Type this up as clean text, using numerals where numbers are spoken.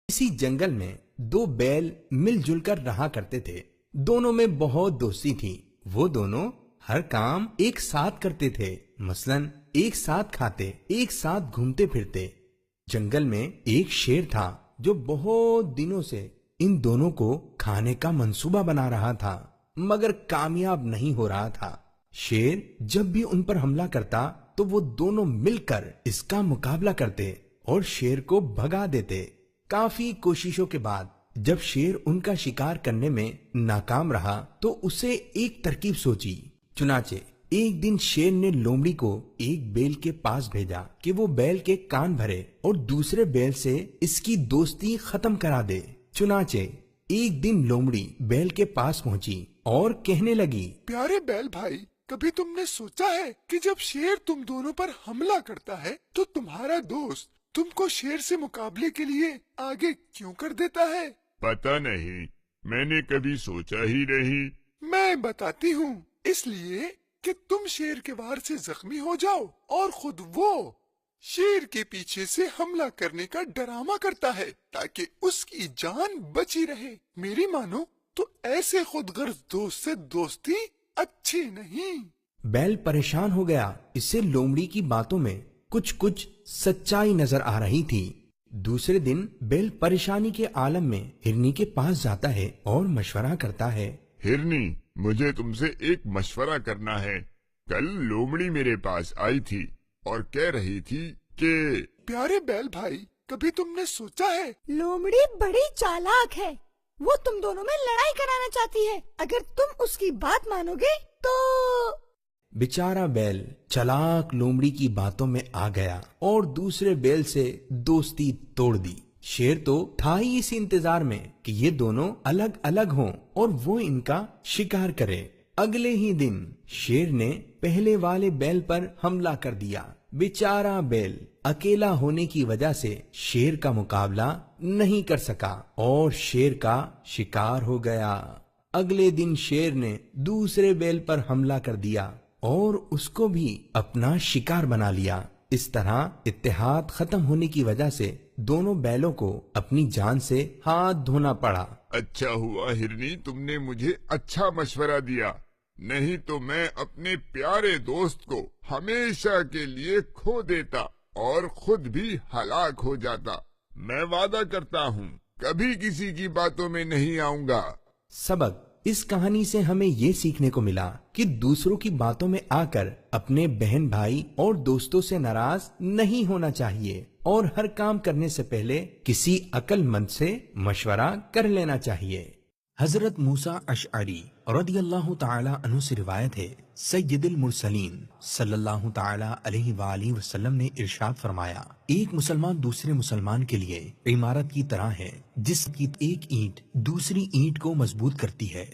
इसी जंगल में दो बैल मिलजुल कर रहा करते थे। दोनों में बहुत दोस्ती थी। वो दोनों हर काम एक साथ करते थे। मसलन एक साथ खाते, एक साथ घूमते फिरते। जंगल में एक शेर था जो बहुत दिनों से इन दोनों को खाने का मंसूबा बना रहा था, मगर कामयाब नहीं हो रहा था। शेर जब भी उन पर हमला करता तो वो दोनों मिलकर इसका मुकाबला करते और शेर को भगा देते। काफी कोशिशों के बाद जब शेर उनका शिकार करने में नाकाम रहा तो उसे एक तरकीब सोची। चुनाचे एक दिन शेर ने लोमड़ी को एक बैल के पास भेजा कि वो बैल के कान भरे और दूसरे बैल से इसकी दोस्ती खत्म करा दे। चुनाचे एक दिन लोमड़ी बैल के पास पहुंची और कहने लगी, प्यारे बैल भाई, कभी तुमने सोचा है कि जब शेर तुम दोनों पर हमला करता है तो तुम्हारा दोस्त तुमको शेर से मुकाबले के लिए आगे क्यों कर देता है? पता नहीं, मैंने कभी सोचा ही नहीं। मैं बताती हूँ, इसलिए कि तुम शेर के वार से जख्मी हो जाओ और खुद वो शेर के पीछे से हमला करने का डरामा करता है ताकि उसकी जान बची रहे। मेरी मानो तो ऐसे खुदगर्ज दोस्त से दोस्ती अच्छी नहीं। बैल परेशान हो गया। इससे लोमड़ी की बातों में कुछ कुछ सच्चाई नजर आ रही थी। दूसरे दिन बैल परेशानी के आलम में हिरनी के पास जाता है और मशवरा करता है। हिरनी, मुझे तुमसे एक मशवरा करना है। कल लोमड़ी मेरे पास आई थी और कह रही थी कि प्यारे बैल भाई, कभी तुमने सोचा है लोमड़ी बड़ी चालाक है। वो तुम दोनों में लड़ाई कराना चाहती है। अगर तुम उसकी बात मानोगे तो। बेचारा बैल चालाक लोमड़ी की बातों में आ गया और दूसरे बैल से दोस्ती तोड़ दी। शेर तो था ही इसी इंतजार में कि ये दोनों अलग अलग हों और वो इनका शिकार करे। अगले ही दिन शेर ने पहले वाले बैल पर हमला कर दिया। बेचारा बैल अकेला होने की वजह से शेर का मुकाबला नहीं कर सका और शेर का शिकार हो गया। अगले दिन शेर ने दूसरे बैल पर हमला कर दिया और उसको भी अपना शिकार बना लिया। इस तरह इत्तेहाद खत्म होने की वजह से दोनों बैलों को अपनी जान से हाथ धोना पड़ा। अच्छा हुआ हिरनी, तुमने मुझे अच्छा मशवरा दिया, नहीं तो मैं अपने प्यारे दोस्त को हमेशा के लिए खो देता और खुद भी हलाक हो जाता। मैं वादा करता हूँ कभी किसी की बातों में नहीं आऊंगा। सबक इस कहानी से हमें ये सीखने को मिला कि दूसरों की बातों में आकर अपने बहन भाई और दोस्तों से नाराज नहीं होना चाहिए और हर काम करने से पहले किसी अक्लमंद से मशवरा कर लेना चाहिए। हजरत मूसा अशअरी रदियल्लाहु ताला अन्हु से रिवायत है, सय्यदुल मुरसलीन सल्लल्लाहु ताला अलैहि वालैहि वसल्लम ने इरशाद फरमाया, एक मुसलमान दूसरे मुसलमान के लिए इमारत की तरह है जिसकी एक ईंट दूसरी ईंट को मजबूत करती है।